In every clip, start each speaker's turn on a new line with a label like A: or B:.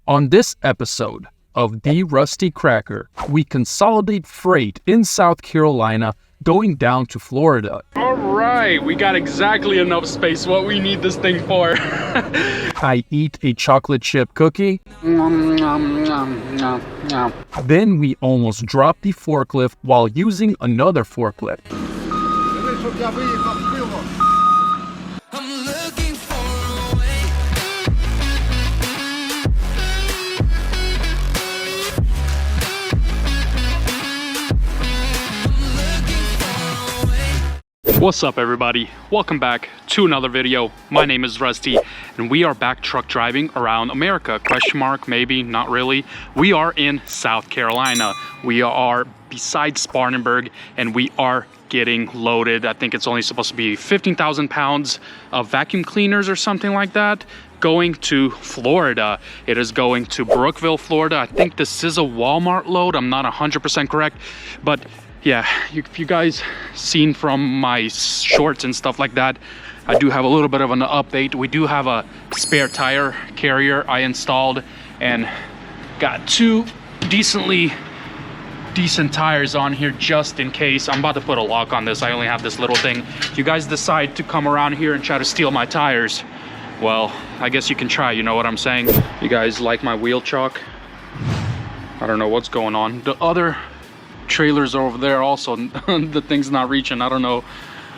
A: On this episode of TheRustyCracker, we consolidate freight in South Carolina going down to Florida.
B: All right, we got exactly enough space, what we need this thing for.
A: I eat a chocolate chip cookie. Then we almost drop the forklift while using another forklift.
B: What's up, everybody? Welcome back to another video. My name is Rusty and we are back truck driving around America. Question mark, maybe, not really. We are in South Carolina. We are beside Spartanburg and we are getting loaded. I think it's only supposed to be 15,000 pounds of vacuum cleaners or something like that, going to Florida. It is going to Brookville, Florida. I think this is a Walmart load. I'm not 100% correct, but yeah, if you guys seen from my shorts and stuff like that, I do have a little bit of an update. We do have a spare tire carrier I installed and got two decent tires on here just in case. I'm about to put a lock on this. I only have this little thing. If you guys decide to come around here and try to steal my tires, well, I guess you can try, you know what I'm saying? You guys like my wheel chalk? I don't know what's going on. The other trailers over there also, the thing's not reaching. I don't know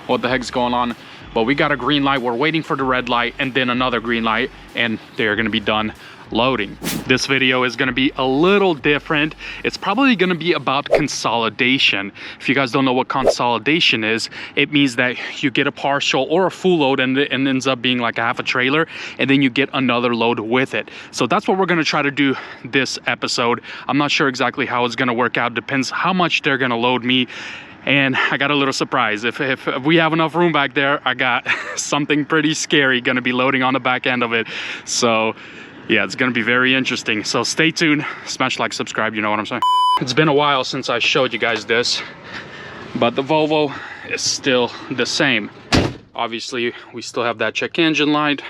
B: what the heck's going on, but we got a green light. We're waiting for the red light and then another green light and they're gonna be done loading. This video is going to be a little different. It's probably going to be about consolidation. If you guys don't know what consolidation is, it means that you get a partial or a full load and it ends up being like a half a trailer and then you get another load with it. So that's what we're going to try to do this episode. I'm not sure exactly how it's going to work out. Depends how much they're going to load me. And I got a little surprise. If we have enough room back there, I got something pretty scary going to be loading on the back end of it. So yeah, it's gonna be very interesting. So stay tuned, smash like, subscribe, you know what I'm saying. It's been a while since I showed you guys this, but the Volvo is still the same. Obviously, we still have that check engine light.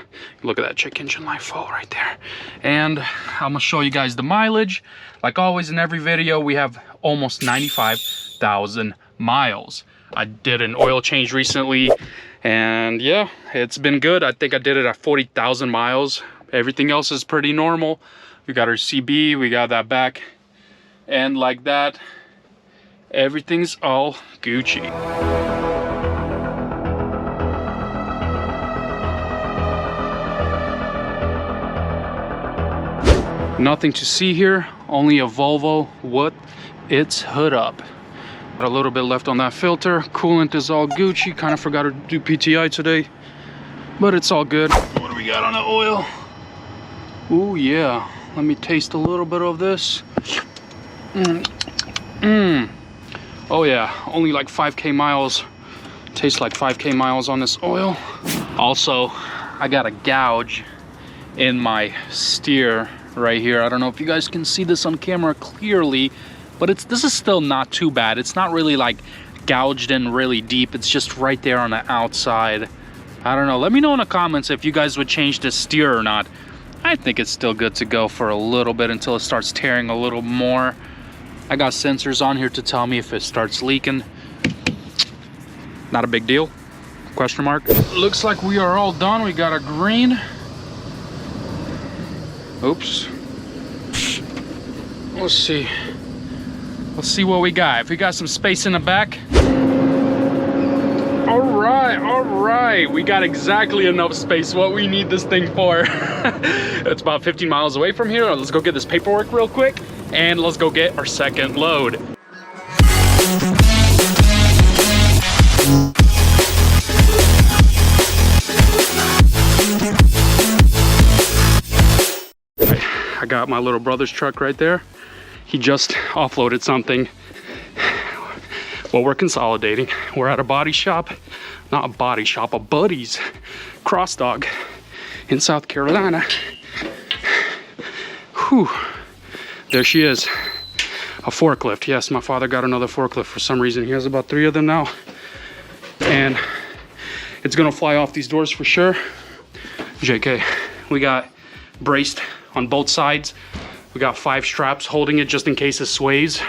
B: Look at that check engine light fall right there. And I'm gonna show you guys the mileage. Like always in every video, we have almost 95,000 miles. I did an oil change recently, and yeah, it's been good. I think I did it at 40,000 miles. Everything else is pretty normal. We got our CB, we got that back end like that. Everything's all Gucci. Nothing to see here, only a Volvo with its hood up. Got a little bit left on that filter. Coolant is all Gucci. Kind of forgot to do PTI today, but it's all good. What do we got on the oil? Oh yeah, let me taste a little bit of this. Oh yeah, only like 5k miles. Tastes like 5k miles on this oil. Also, I got a gouge in my steer right here. I don't know if you guys can see this on camera clearly, but this is still not too bad. It's not really like gouged in really deep. It's just right there on the outside. I don't know. Let me know in the comments if you guys would change this steer or not. I think it's still good to go for a little bit until it starts tearing a little more. I got sensors on here to tell me if it starts leaking. Not a big deal. Question mark. Looks like we are all done. We got a green. Oops. Let's see. Let's see what we got. If we got some space in the back. All right, we got exactly enough space, what we need this thing for. It's about 15 miles away from here. Let's go get this paperwork real quick and let's go get our second load. I got my little brother's truck right there. He just offloaded something. Well, we're consolidating. We're at a body shop, not a body shop, a Buddy's cross dog in South Carolina. Whew, there she is, a forklift. Yes, my father got another forklift for some reason. He has about 3 of them now. And it's gonna fly off these doors for sure. JK, we got braced on both sides. We got 5 straps holding it just in case it sways.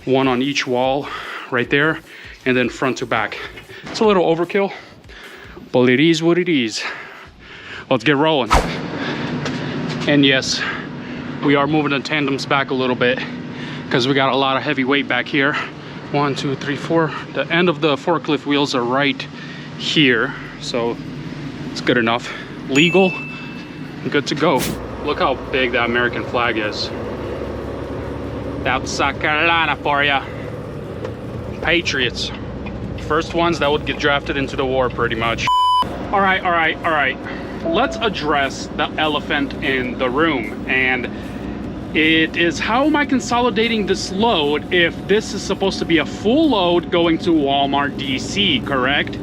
B: 1 on each wall right there, and then front to back. It's a little overkill, but it is what it is. Let's get rolling. And yes, we are moving the tandems back a little bit because we got a lot of heavy weight back here. 1, 2, 3, 4. The end of the forklift wheels are right here, so it's good enough. Legal, good to go. Look how big that American flag is. That's South Carolina for ya. Patriots. First ones that would get drafted into the war, pretty much. All right. Let's address the elephant in the room, and it is, how am I consolidating this load if this is supposed to be a full load going to Walmart DC, correct?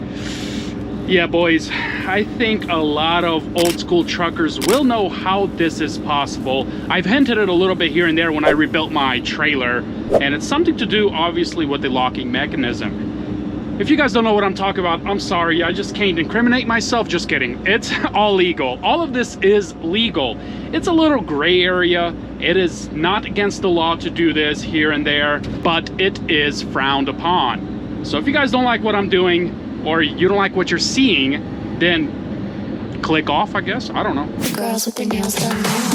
B: Yeah, boys, I think a lot of old school truckers will know how this is possible. I've hinted it a little bit here and there when I rebuilt my trailer, and it's something to do obviously with the locking mechanism. If you guys don't know what I'm talking about, I'm sorry, I just can't incriminate myself. Just kidding. It's all legal. All of this is legal. It's a little gray area. It is not against the law to do this here and there, but it is frowned upon. So if you guys don't like what I'm doing, or you don't like what you're seeing, then click off, I guess. I don't know.
C: Girls with their nails done now.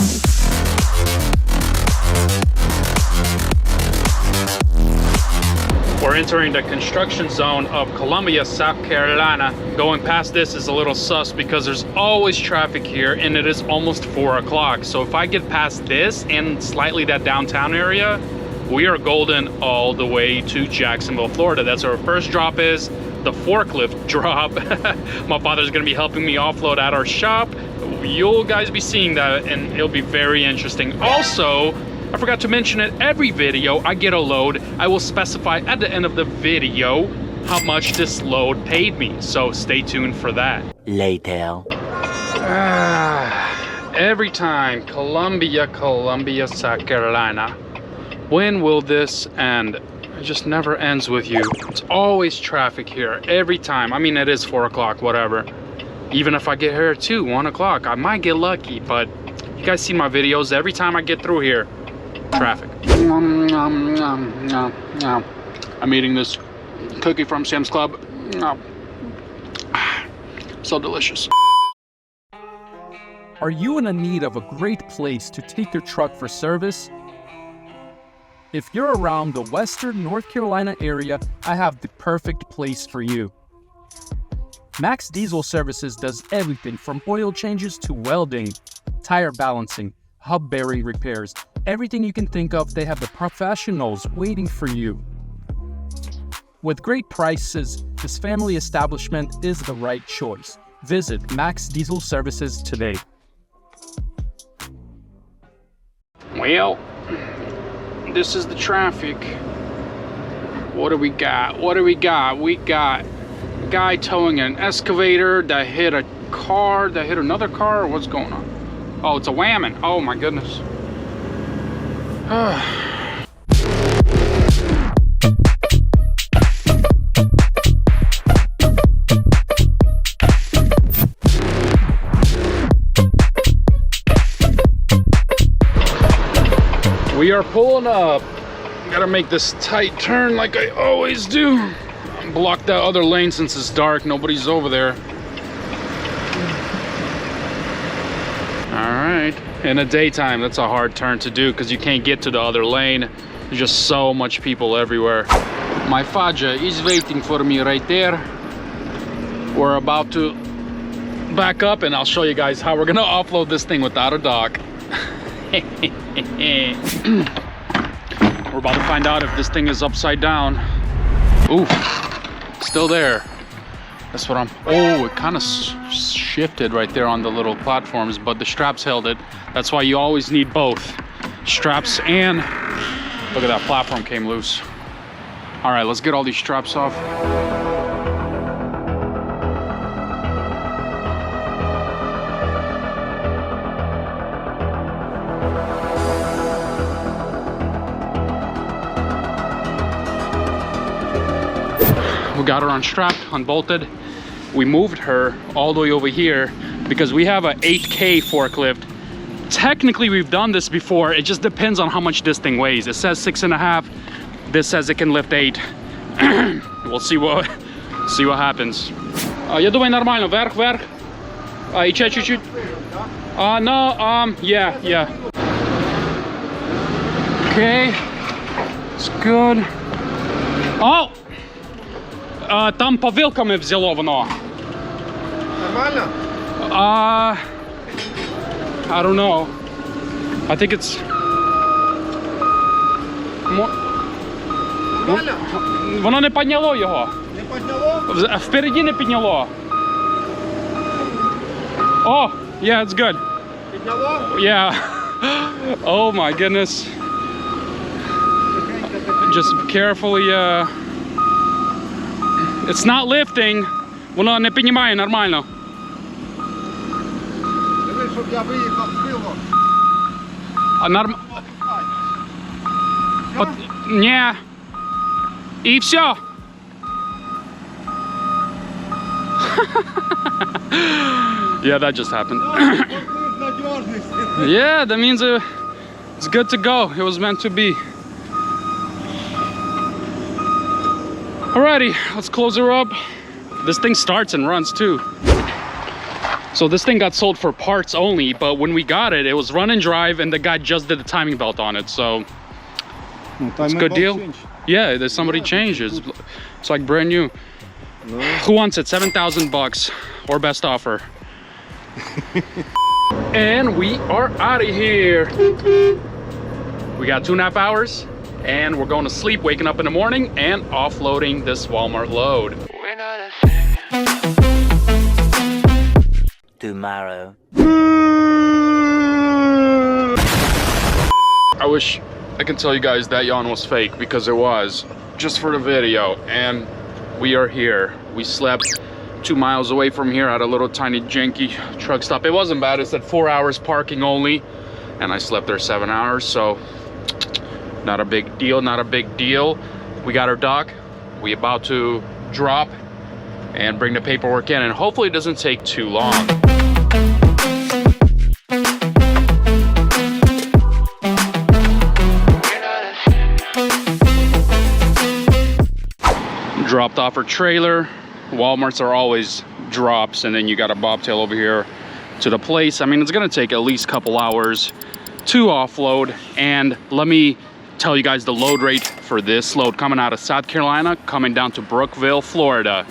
B: We're entering the construction zone of Columbia, South Carolina. Going past this is a little sus because there's always traffic here and it is almost 4 o'clock. So if I get past this and slightly that downtown area, we are golden all the way to Jacksonville, Florida. That's where our first drop is, the forklift drop. My father's gonna be helping me offload at our shop. You'll guys be seeing that and it'll be very interesting. Also, I forgot to mention it, every video I get a load, I will specify at the end of the video how much this load paid me. So stay tuned for that.
D: Later.
B: Every time, Columbia, South Carolina. When will this end? It just never ends with you. It's always traffic here, every time. I mean, it is 4 o'clock, whatever. Even if I get here at 2, 1 o'clock, I might get lucky, but you guys see my videos, every time I get through here, traffic. I'm eating this cookie from Sam's Club. So delicious.
A: Are you in need of a great place to take your truck for service? If you're around the Western North Carolina area, I have the perfect place for you. Max Diesel Services does everything from oil changes to welding, tire balancing, hub bearing repairs. Everything you can think of, they have the professionals waiting for you. With great prices, this family establishment is the right choice. Visit Max Diesel Services today.
B: Well, this is the traffic. What do we got? We got a guy towing an excavator that hit a car, that hit another car, or what's going on? Oh, it's a whammon. Oh my goodness. We are pulling up. Gotta make this tight turn like I always do. Block that other lane since it's dark. Nobody's over there. All right. In the daytime, that's a hard turn to do because you can't get to the other lane. There's just so much people everywhere. My Faja is waiting for me right there. We're about to back up and I'll show you guys how we're gonna offload this thing without a dock. We're about to find out if this thing is upside down. Ooh, still there. That's what I'm, oh, it kind of shifted right there on the little platforms, but the straps held it. That's why you always need both straps and, look at that, platform came loose. All right, let's get all these straps off. We got her unstrapped, unbolted. We moved her all the way over here because we have a 8K forklift technically we've done this before. It just depends on how much this thing weighs. It says 6.5. This says it can lift 8. We'll see what happens. Я думаю, нормально. Вверх. Еще чуть-чуть. No, yeah. Okay. It's good. Oh! Там по вилками взяло воно.
D: Нормально?
B: I don't know. I think it's...
D: Нормально?
B: Воно не підняло його.
D: Не підняло?
B: Впереді не підняло. Oh, yeah, it's good.
D: Підняло?
B: Yeah. Oh my goodness. Just carefully, it's not lifting. Воно не піднімає нормально.
D: Диви, щоб я виїхав з пилом.
B: Ні. І все. Yeah, that just happened. Yeah, that means it's good to go. It was meant to be. Alrighty, let's close her up. This thing starts and runs too. So this thing got sold for parts only, but when we got it, it was run and drive, and the guy just did the timing belt on it. So it's a good deal. Yeah, there's somebody changed it. It's like brand new.
D: No.
B: Who wants it? $7,000 or best offer. And we are out of here. We got 2.5 hours, and we're going to sleep, waking up in the morning, and offloading this Walmart load.
E: Tomorrow.
B: I wish I could tell you guys that yawn was fake, because it was, just for the video. And we are here. We slept 2 miles away from here at a little tiny janky truck stop. It wasn't bad. It said 4 hours parking only, and I slept there 7 hours, so not a big deal, not a big deal. We got our dock. We about to drop and bring the paperwork in, and hopefully it doesn't take too long. Dropped off our trailer. Walmarts are always drops, and then you got a bobtail over here to the place. I mean, it's gonna take at least a couple hours to offload, and let me tell you guys the load rate for this load coming out of South Carolina, coming down to Brookville, Florida.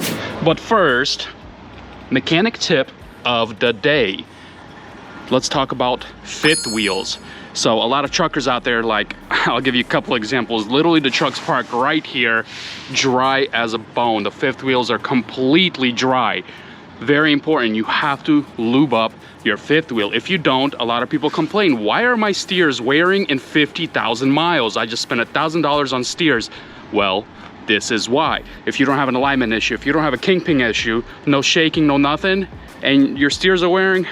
B: But first, mechanic tip of the day. Let's talk about fifth wheels. So a lot of truckers out there, like, I'll give you a couple examples. Literally the truck's parked right here, dry as a bone. The fifth wheels are completely dry. Very important, you have to lube up your fifth wheel. If you don't, a lot of people complain, why are my steers wearing in 50,000 miles? I just spent $1,000 on steers. Well, this is why. If you don't have an alignment issue, if you don't have a kingpin issue, no shaking, no nothing, and your steers are wearing,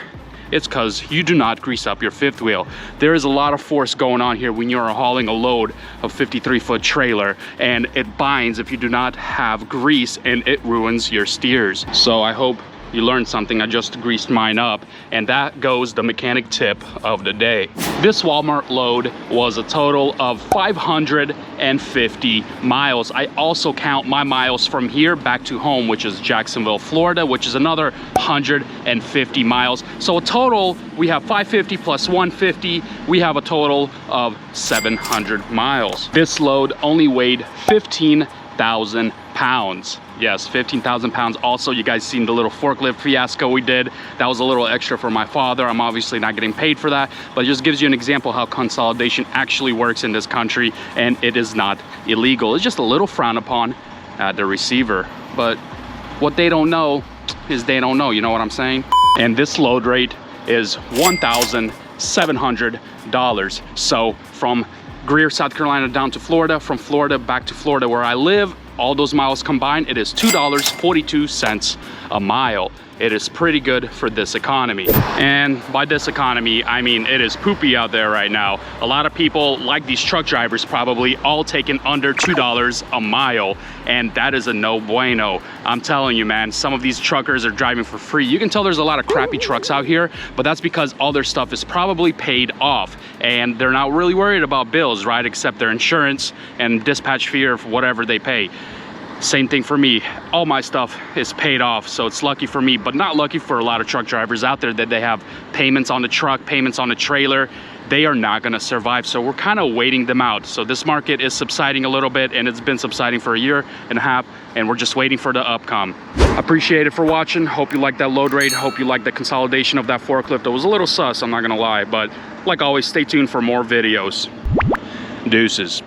B: it's because you do not grease up your fifth wheel. There is a lot of force going on here when you're hauling a load of 53-foot trailer, and it binds if you do not have grease, and it ruins your steers. So I hope you learned something. I just greased mine up, and that goes the mechanic tip of the day. This Walmart load was a total of 550 miles. I also count my miles from here back to home, which is Jacksonville, Florida, which is another 150 miles. So a total, we have 550 plus 150, we have a total of 700 miles. This load only weighed 15,000 pounds. Yes, 15,000 pounds. Also, you guys seen the little forklift fiasco we did. That was a little extra for my father. I'm obviously not getting paid for that, but it just gives you an example how consolidation actually works in this country, and it is not illegal. It's just a little frowned upon at the receiver. But what they don't know is they don't know, you know what I'm saying? And this load rate is $1,700. So from Greer, South Carolina down to Florida, from Florida back to Florida where I live, all those miles combined, it is $2.42 a mile. It is pretty good for this economy. And by this economy, I mean it is poopy out there right now. A lot of people, like these truck drivers, probably all taking under $2 a mile, and that is a no bueno. I'm telling you, man, some of these truckers are driving for free. You can tell there's a lot of crappy trucks out here, but that's because all their stuff is probably paid off, and they're not really worried about bills, right? Except their insurance and dispatch fee or whatever they pay. Same thing for me. All my stuff is paid off, so it's lucky for me, but not lucky for a lot of truck drivers out there that they have payments on the truck, payments on the trailer. They are not gonna survive, so we're kind of waiting them out. So this market is subsiding a little bit, and it's been subsiding for a year and a half, and we're just waiting for the upcome. Appreciate it for watching. Hope you like that load rate. Hope you like the consolidation of that forklift. It was a little sus, I'm not gonna lie, but like always, stay tuned for more videos. Deuces.